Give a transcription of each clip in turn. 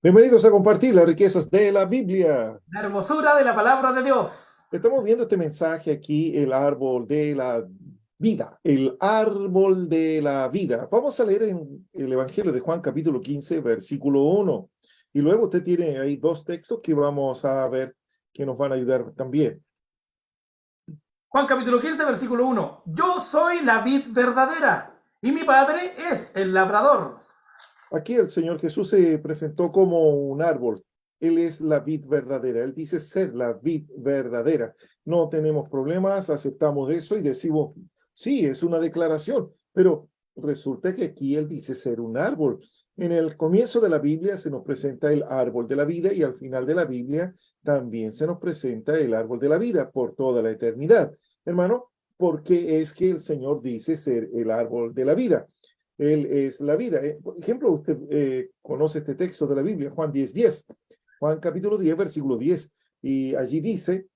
Bienvenidos a compartir las riquezas de la Biblia. La hermosura de la palabra de Dios. Estamos viendo este mensaje aquí, el árbol de la vida, el árbol de la vida. Vamos a leer en el Evangelio de Juan capítulo 15, versículo 1. Y luego usted tiene ahí dos textos que vamos a ver que nos van a ayudar también. Juan capítulo 15, versículo 1. Yo soy la vid verdadera y mi padre es el labrador. Aquí el Señor Jesús se presentó como un árbol. Él es la vid verdadera. Él dice ser la vid verdadera. No tenemos problemas, aceptamos eso y decimos, sí, es una declaración, pero resulta que aquí Él dice ser un árbol. En el comienzo de la Biblia se nos presenta el árbol de la vida y al final de la Biblia también se nos presenta el árbol de la vida por toda la eternidad. Hermano, ¿por qué es que el Señor dice ser el árbol de la vida? Él es la vida. Por ejemplo, usted conoce este texto de la Biblia, Juan 10:10. Juan capítulo 10, versículo 10. Y allí dice,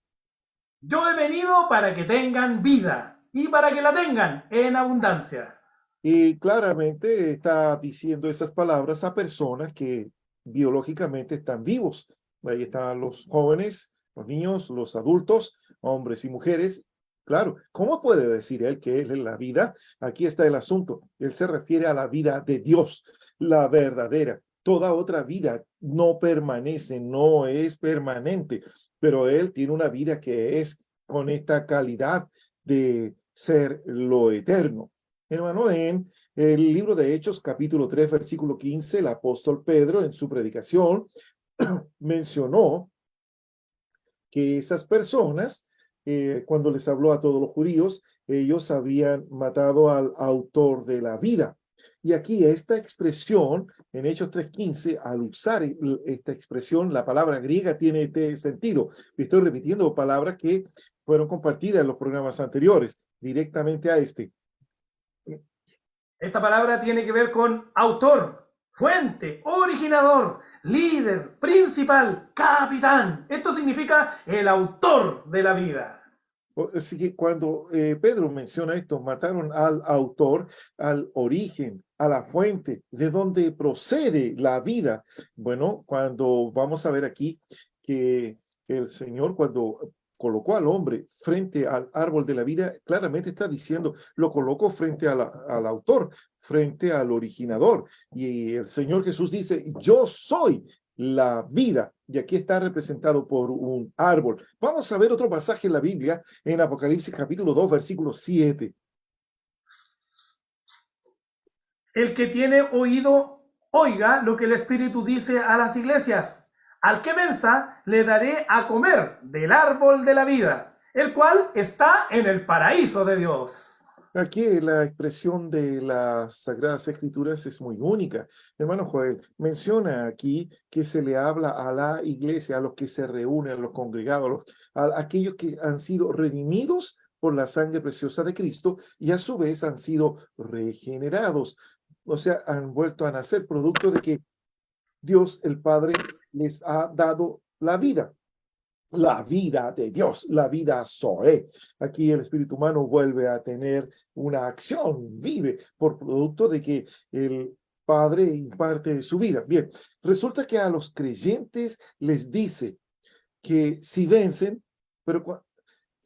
Yo he venido para que tengan vida y para que la tengan en abundancia. y claramente está diciendo esas palabras a personas que biológicamente están vivos. Ahí están los jóvenes, los niños, los adultos, hombres y mujeres. Claro, ¿cómo puede decir él que él es la vida? Aquí está el asunto. Él se refiere a la vida de Dios, la verdadera. Toda otra vida no permanece, no es permanente, pero él tiene una vida que es con esta calidad de ser lo eterno. Hermano, en el libro de Hechos, capítulo 3 versículo 15 el apóstol Pedro en su predicación mencionó que esas personas, cuando les habló a todos los judíos, ellos habían matado al autor de la vida. Y aquí esta expresión, en Hechos 3:15, al usar esta expresión, la palabra griega tiene este sentido. Estoy repitiendo palabras que fueron compartidas en los programas anteriores, directamente a este. Esta palabra tiene que ver con autor, fuente, originador, líder, principal, capitán. Esto significa el autor de la vida. Así que cuando Pedro menciona esto, mataron al autor, al origen, a la fuente, de donde procede la vida. Bueno, cuando vamos a ver aquí que el Señor, cuando colocó al hombre frente al árbol de la vida, claramente está diciendo, lo colocó frente al autor, frente al originador. Y el Señor Jesús dice, yo soy la vida. Y aquí está representado por un árbol. Vamos a ver otro pasaje en la Biblia, en Apocalipsis capítulo 2, versículo 7. El que tiene oído, oiga lo que el Espíritu dice a las iglesias. Al que venza, le daré a comer del árbol de la vida, el cual está en el paraíso de Dios. Aquí la expresión de las Sagradas Escrituras es muy única. Hermano Joel, menciona aquí que se le habla a la iglesia, a los que se reúnen, a los congregados, a aquellos que han sido redimidos por la sangre preciosa de Cristo y a su vez han sido regenerados. O sea, han vuelto a nacer producto de que Dios el Padre les ha dado la vida de Dios, la vida Zoe. Aquí el espíritu humano vuelve a tener una acción, vive por producto de que el Padre imparte su vida. Bien, resulta que a los creyentes les dice que si vencen, pero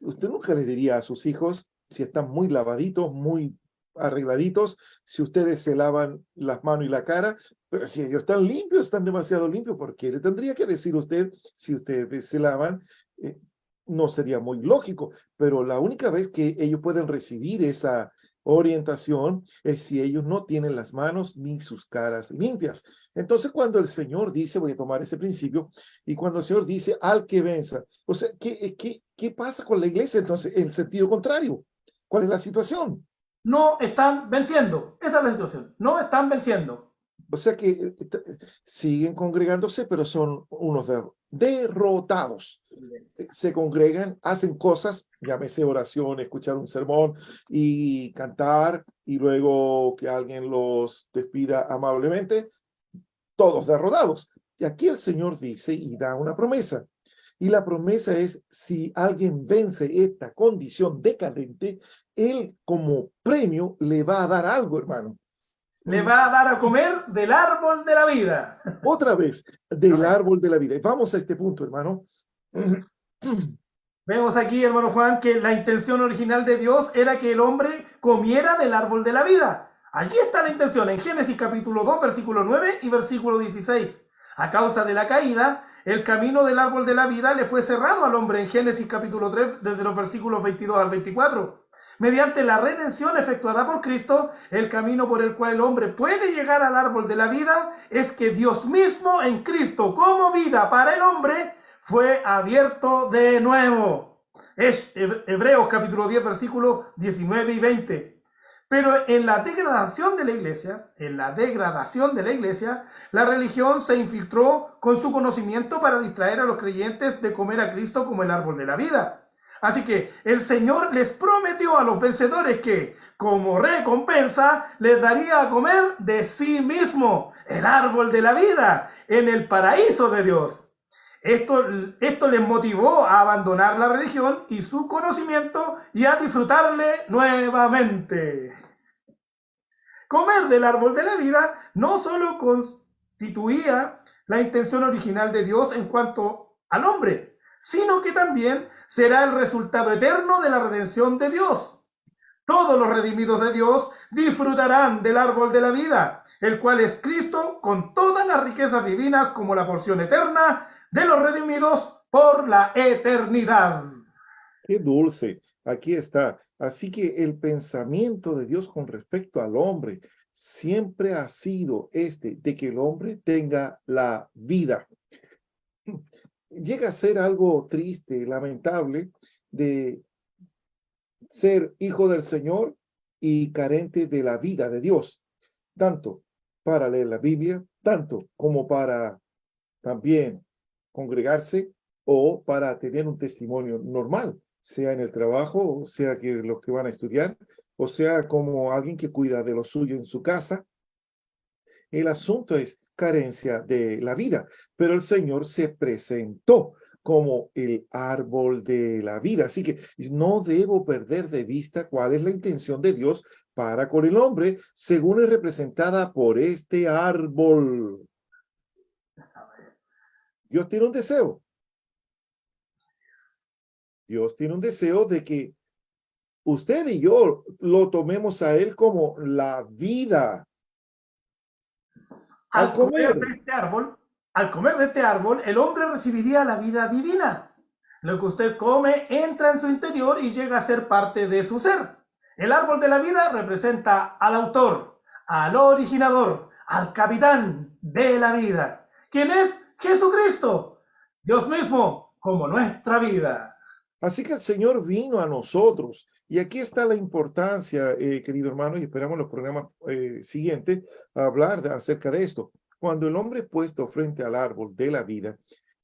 usted nunca le diría a sus hijos si están muy lavaditos, muy arregladitos, si ustedes se lavan las manos y la cara, pero si ellos están limpios, están demasiado limpios, ¿por qué le tendría que decir usted si ustedes se lavan? Eh, no sería muy lógico, pero la única vez que ellos pueden recibir esa orientación es si ellos no tienen las manos ni sus caras limpias. Entonces, cuando el Señor dice, voy a tomar ese principio, y cuando el Señor dice al que venza, o sea, ¿qué pasa con la iglesia entonces? En sentido contrario, ¿cuál es la situación? No están venciendo. Esa es la situación. No están venciendo. O sea que siguen congregándose, pero son unos derrotados. Se congregan, hacen cosas, llámese oración, escuchar un sermón y cantar, y luego que alguien los despida amablemente, todos derrotados. Y aquí el Señor dice y da una promesa. Y la promesa es, si alguien vence esta condición decadente, Él como premio le va a dar algo, hermano. le va a dar a comer del árbol de la vida. Otra vez, del Amén. árbol de la vida. Y vamos a este punto, hermano. Vemos aquí, hermano Juan, que la intención original de Dios era que el hombre comiera del árbol de la vida. Allí está la intención, en Génesis capítulo 2, versículo 9 y versículo 16. A causa de la caída, el camino del árbol de la vida le fue cerrado al hombre en Génesis capítulo 3, desde los versículos 22 al 24. Mediante la redención efectuada por Cristo, el camino por el cual el hombre puede llegar al árbol de la vida es que Dios mismo en Cristo como vida para el hombre fue abierto de nuevo. Es Hebreos capítulo 10, versículos 19 y 20. Pero en la degradación de la iglesia, la religión se infiltró con su conocimiento para distraer a los creyentes de comer a Cristo como el árbol de la vida. Así que el Señor les prometió a los vencedores que, como recompensa, les daría a comer de sí mismo, el árbol de la vida, en el paraíso de Dios. Esto les motivó a abandonar la religión y su conocimiento y a disfrutarle nuevamente. Comer del árbol de la vida no solo constituía la intención original de Dios en cuanto al hombre, sino que también será el resultado eterno de la redención de Dios. Todos los redimidos de Dios disfrutarán del árbol de la vida, el cual es Cristo con todas las riquezas divinas como la porción eterna de los redimidos por la eternidad. Qué dulce. Aquí está. Así que el pensamiento de Dios con respecto al hombre siempre ha sido de que el hombre tenga la vida. Llega a ser algo triste, lamentable, de ser hijo del Señor y carente de la vida de Dios, tanto para leer la Biblia, tanto como para también congregarse o para tener un testimonio normal, sea en el trabajo, o sea que los que van a estudiar, o sea como alguien que cuida de lo suyo en su casa. El asunto es carencia de la vida, pero el Señor se presentó como el árbol de la vida. Así que no debo perder de vista cuál es la intención de Dios para con el hombre, según es representada por este árbol. Dios tiene un deseo. Dios tiene un deseo de que usted y yo lo tomemos a Él como la vida. Al comer. Al comer de este árbol, el hombre recibiría la vida divina. Lo que usted come entra en su interior y llega a ser parte de su ser. El árbol de la vida representa al autor, al originador, al capitán de la vida. ¿Quién es? Jesucristo, Dios mismo, como nuestra vida. Así que el Señor vino a nosotros. Y aquí está la importancia, querido hermano, y esperamos los programas siguientes a hablar acerca de esto. Cuando el hombre es puesto frente al árbol de la vida,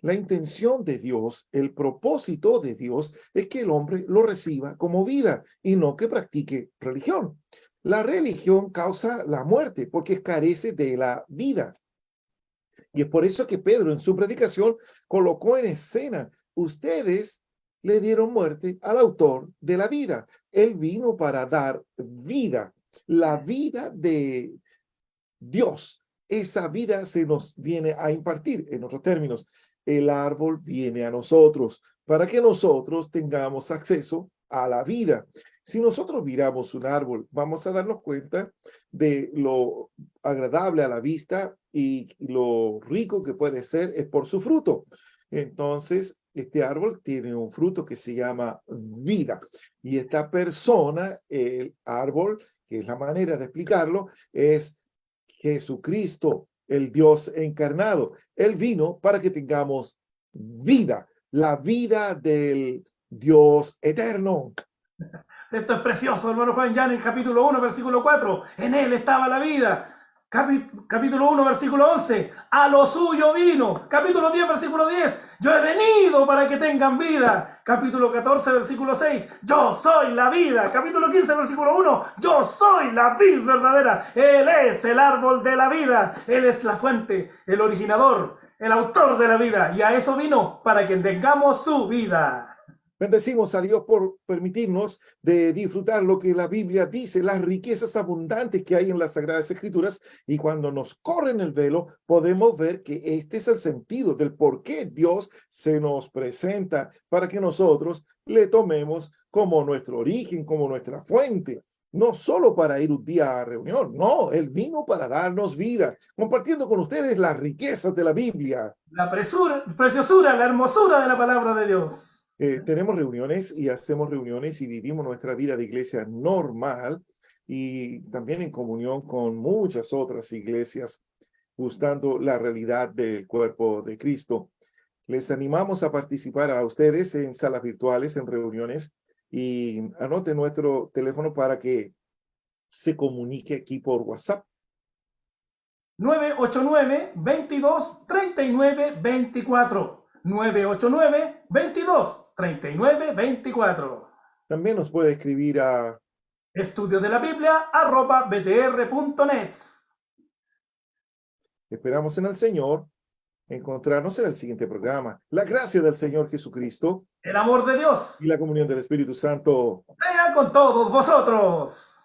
la intención de Dios, el propósito de Dios es que el hombre lo reciba como vida y no que practique religión. La religión causa la muerte porque carece de la vida. Y es por eso que Pedro en su predicación colocó en escena, ustedes le dieron muerte al autor de la vida. Él vino para dar vida, la vida de Dios. Esa vida se nos viene a impartir. En otros términos, el árbol viene a nosotros para que nosotros tengamos acceso a la vida. Si nosotros miramos un árbol, vamos a darnos cuenta de lo agradable a la vista y lo rico que puede ser es por su fruto. Entonces, este árbol tiene un fruto que se llama vida. Y esta persona, el árbol, que es la manera de explicarlo, es Jesucristo, el Dios encarnado. Él vino para que tengamos vida, la vida del Dios eterno. Esto es precioso, hermano Juan, ya en el capítulo 1, versículo 4. En él estaba la vida. Capítulo 1, versículo 11. A lo suyo vino. Capítulo 10, versículo 10. Yo he venido para que tengan vida. Capítulo 14, versículo 6. Yo soy la vida. Capítulo 15, versículo 1. Yo soy la vid verdadera. Él es el árbol de la vida. Él es la fuente, el originador, el autor de la vida. Y a eso vino, para que tengamos su vida. Bendecimos a Dios por permitirnos de disfrutar lo que la Biblia dice, las riquezas abundantes que hay en las Sagradas Escrituras, y cuando nos corren el velo podemos ver que este es el sentido del por qué Dios se nos presenta, para que nosotros le tomemos como nuestro origen, como nuestra fuente. No solo para ir un día a reunión, no, Él vino para darnos vida, compartiendo con ustedes las riquezas de la Biblia. La preciosura, la hermosura de la palabra de Dios. Tenemos reuniones y hacemos reuniones y vivimos nuestra vida de iglesia normal y también en comunión con muchas otras iglesias, gustando la realidad del cuerpo de Cristo. Les animamos a participar a ustedes en salas virtuales, en reuniones, y anoten nuestro teléfono para que se comunique aquí por WhatsApp. 989-22-39-24. 989-22-39-24. También nos puede escribir a estudiosdelabiblia@btr.net. Esperamos en el Señor encontrarnos en el siguiente programa. La gracia del Señor Jesucristo El amor de Dios y la comunión del Espíritu Santo sea con todos vosotros.